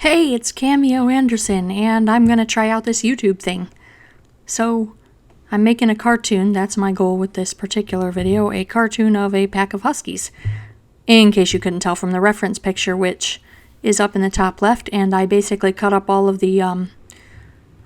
Hey, it's Cameo Anderson, and I'm gonna try out this YouTube thing. So, I'm making a cartoon, that's my goal with this particular video, a cartoon of a pack of Huskies. In case you couldn't tell from the reference picture, which is up in the top left, and I basically cut up all of the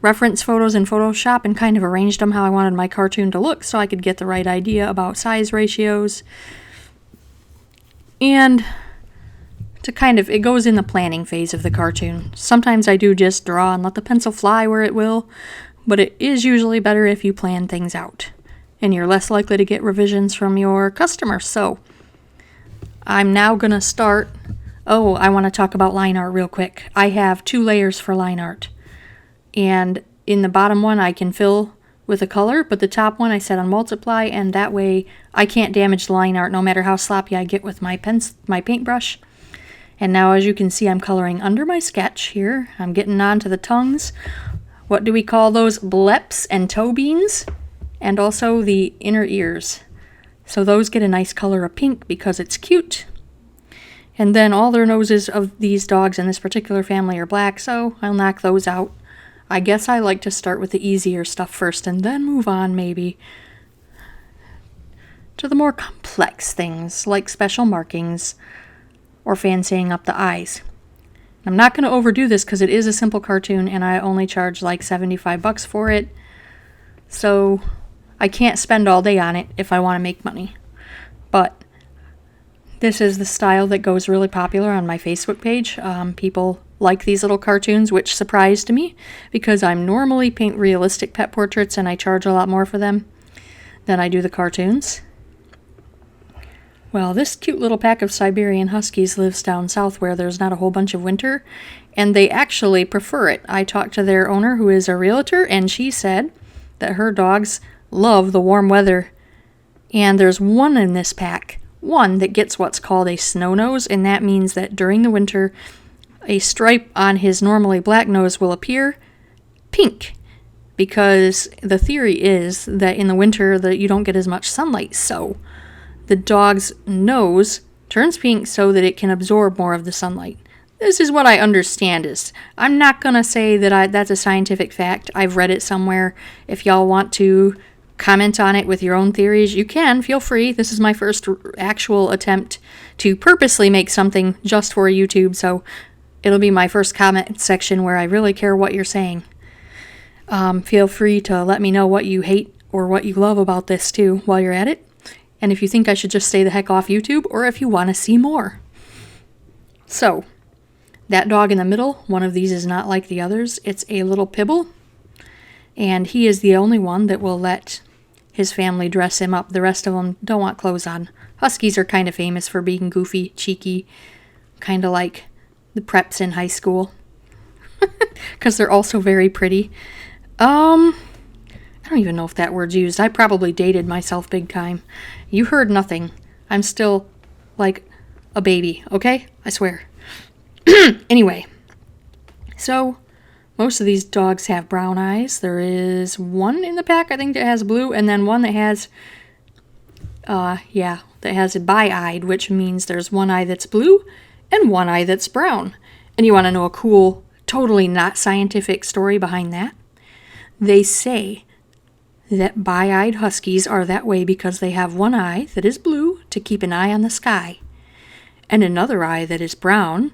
reference photos in Photoshop and kind of arranged them how I wanted my cartoon to look so I could get the right idea about size ratios. And it goes in the planning phase of the cartoon. Sometimes I do just draw and let the pencil fly where it will, but it is usually better if you plan things out, and you're less likely to get revisions from your customers. So, I'm now going to start. Oh, I want to talk about line art real quick. I have 2 layers for line art, and in the bottom one I can fill with a color, but the top one I set on multiply, and that way I can't damage the line art no matter how sloppy I get with my paintbrush. And now, as you can see, I'm coloring under my sketch here. I'm getting on to the tongues. What do we call those? Bleps and toe beans. And also the inner ears. So those get a nice color of pink because it's cute. And then all their noses of these dogs in this particular family are black, so I'll knock those out. I guess I like to start with the easier stuff first and then move on, maybe, to the more complex things, like special markings, or fancying up the eyes. I'm not going to overdo this because it is a simple cartoon and I only charge like $75 for it. So I can't spend all day on it if I want to make money. But this is the style that goes really popular on my Facebook page. People like these little cartoons, which surprised me because I normally paint realistic pet portraits and I charge a lot more for them than I do the cartoons. Well, this cute little pack of Siberian Huskies lives down south where there's not a whole bunch of winter, and they actually prefer it. I talked to their owner, who is a realtor, and she said that her dogs love the warm weather. And there's one in this pack, one that gets what's called a snow nose, and that means that during the winter, a stripe on his normally black nose will appear pink, because the theory is that in the winter that you don't get as much sunlight, so the dog's nose turns pink so that it can absorb more of the sunlight. This is what I understand is. I'm not going to say that that's a scientific fact. I've read it somewhere. If y'all want to comment on it with your own theories, you can. Feel free. This is my first actual attempt to purposely make something just for YouTube, so it'll be my first comment section where I really care what you're saying. Feel free to let me know what you hate or what you love about this too while you're at it. And if you think I should just stay the heck off YouTube, or if you want to see more. So, that dog in the middle, one of these is not like the others. It's a little pibble, and he is the only one that will let his family dress him up. The rest of them don't want clothes on. Huskies are kind of famous for being goofy, cheeky, kind of like the preps in high school, because they're also very pretty. I don't even know if that word's used. I probably dated myself big time. You heard nothing. I'm still like a baby, okay? I swear. Anyway, so most of these dogs have brown eyes. There is one in the pack, I think, that has blue, and then one that has, that has a bi-eyed, which means there's one eye that's blue and one eye that's brown. And you want to know a cool, totally not scientific story behind that? They say that bi-eyed Huskies are that way because they have one eye that is blue to keep an eye on the sky, and another eye that is brown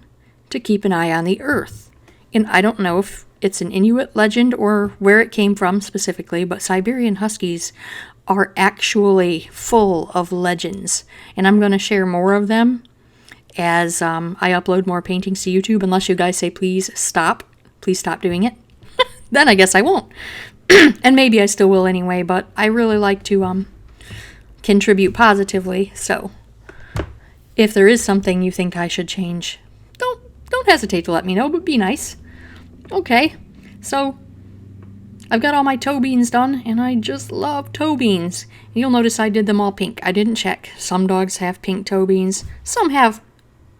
to keep an eye on the earth. And I don't know if it's an Inuit legend or where it came from specifically, but Siberian Huskies are actually full of legends, and I'm going to share more of them as I upload more paintings to YouTube, unless you guys say please stop doing it. Then I guess I won't. And maybe I still will anyway, but I really like to contribute positively, so if there is something you think I should change, don't hesitate to let me know, but be nice. Okay, so I've got all my toe beans done, and I just love toe beans. You'll notice I did them all pink. I didn't check. Some dogs have pink toe beans, some have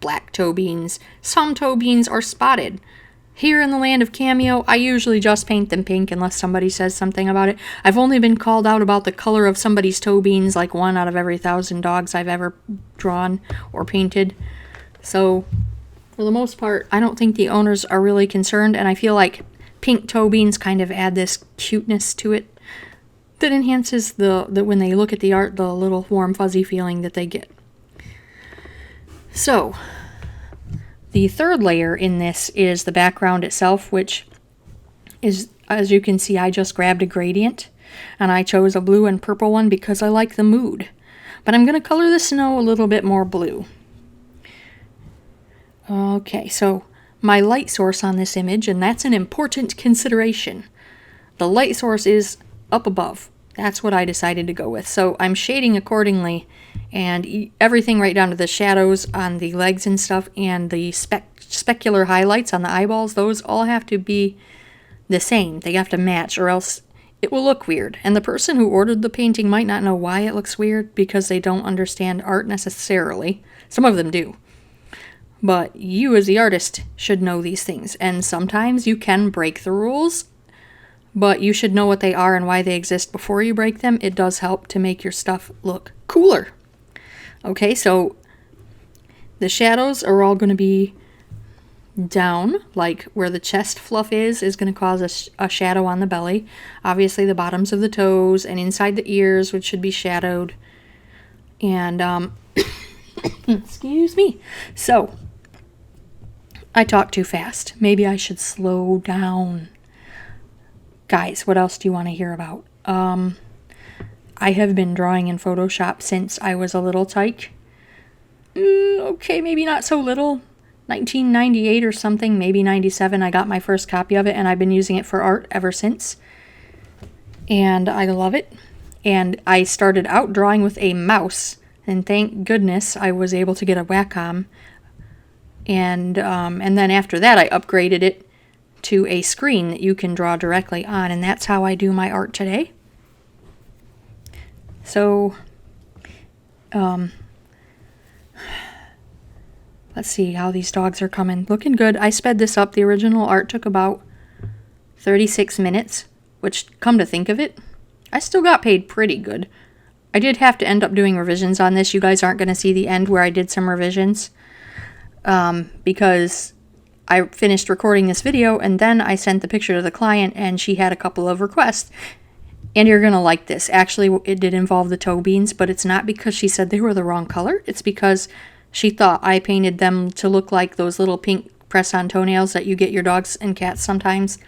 black toe beans, some toe beans are spotted. Here in the land of Cameo, I usually just paint them pink unless somebody says something about it. I've only been called out about the color of somebody's toe beans like 1 out of every 1,000 dogs I've ever drawn or painted. So For the most part, I don't think the owners are really concerned, and I feel like pink toe beans kind of add this cuteness to it that enhances the when they look at the art, the little warm fuzzy feeling that they get. So, the third layer in this is the background itself, which is, as you can see, I just grabbed a gradient, and I chose a blue and purple one because I like the mood. But I'm going to color the snow a little bit more blue. Okay, so my light source on this image, and that's an important consideration. The light source is up above. That's what I decided to go with. So I'm shading accordingly, and everything right down to the shadows on the legs and stuff, and the specular highlights on the eyeballs, those all have to be the same. They have to match, or else it will look weird. And the person who ordered the painting might not know why it looks weird, because they don't understand art necessarily. Some of them do. But you as the artist should know these things, and sometimes you can break the rules, but you should know what they are and why they exist before you break them. It does help to make your stuff look cooler. Okay, so the shadows are all going to be down, like where the chest fluff is going to cause a shadow on the belly. Obviously the bottoms of the toes and inside the ears, which should be shadowed. And, excuse me. So, I talk too fast. Maybe I should slow down. Guys, what else do you want to hear about? I have been drawing in Photoshop since I was a little tyke. Okay, maybe not so little. 1998 or something, maybe 97. I got my first copy of it, and I've been using it for art ever since. And I love it. And I started out drawing with a mouse, and thank goodness I was able to get a Wacom. And then after that, I upgraded it to a screen that you can draw directly on, and that's how I do my art today. So, let's see how these dogs are coming. Looking good. I sped this up. The original art took about 36 minutes, which, come to think of it, I still got paid pretty good. I did have to end up doing revisions on this. You guys aren't going to see the end where I did some revisions, because I finished recording this video, and then I sent the picture to the client, and she had a couple of requests. And you're going to like this. Actually, it did involve the toe beans, but it's not because she said they were the wrong color. It's because she thought I painted them to look like those little pink press-on toenails that you get your dogs and cats sometimes.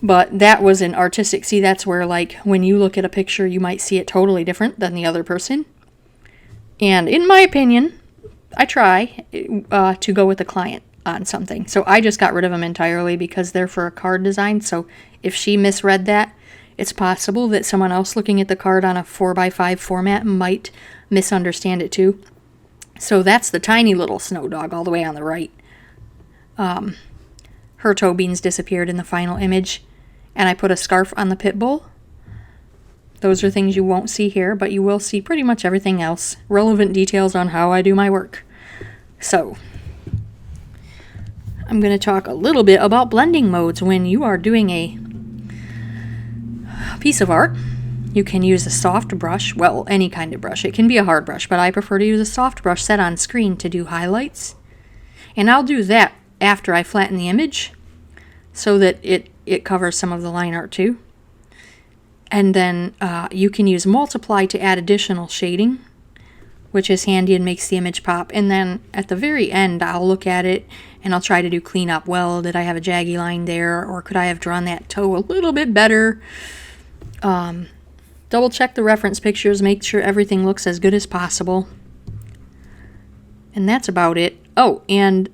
But that was an artistic, see, that's where, like, when you look at a picture, you might see it totally different than the other person. And in my opinion, I try to go with the client on something. So I just got rid of them entirely because they're for a card design. So if she misread that, it's possible that someone else looking at the card on a 4x5 format might misunderstand it too. So that's the tiny little snow dog all the way on the right. Her toe beans disappeared in the final image, and I put a scarf on the pit bull. Those are things you won't see here, but you will see pretty much everything else. Relevant details on how I do my work. So, I'm going to talk a little bit about blending modes. When you are doing a piece of art, you can use a soft brush, well, any kind of brush. It can be a hard brush, but I prefer to use a soft brush set on screen to do highlights. And I'll do that after I flatten the image so that it covers some of the line art too. And then you can use multiply to add additional shading, which is handy and makes the image pop. And then at the very end, I'll look at it and I'll try to do cleanup. Well, did I have a jaggy line there, or could I have drawn that toe a little bit better? Double check the reference pictures, make sure everything looks as good as possible. And that's about it. Oh, and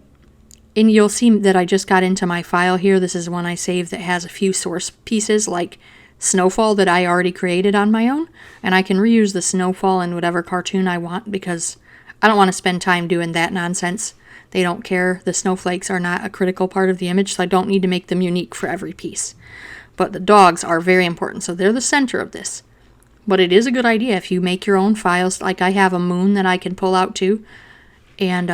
you'll see that I just got into my file here. This is one I saved that has a few source pieces like Snowfall that I already created on my own. And I can reuse the Snowfall in whatever cartoon I want because I don't want to spend time doing that nonsense. They don't care. The snowflakes are not a critical part of the image, so I don't need to make them unique for every piece. But the dogs are very important, so they're the center of this. But it is a good idea if you make your own files, like I have a moon that I can pull out too, and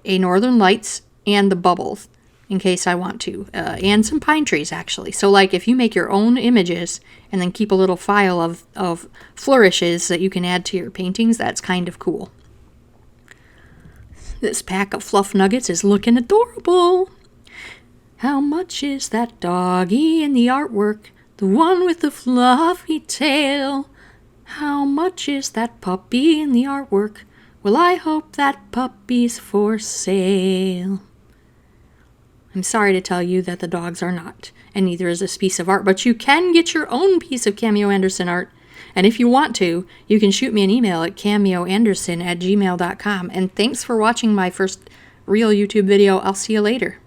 a Northern Lights and the bubbles in case I want to, and some pine trees actually. So like if you make your own images and then keep a little file of flourishes that you can add to your paintings, that's kind of cool. This pack of fluff nuggets is looking adorable. How much is that doggy in the artwork? The one with the fluffy tail. How much is that puppy in the artwork? Well, I hope that puppy's for sale. I'm sorry to tell you that the dogs are not, and neither is this piece of art, but you can get your own piece of Cameo Anderson art. And if you want to, you can shoot me an email at cameoanderson@gmail.com. And thanks for watching my first real YouTube video. I'll see you later.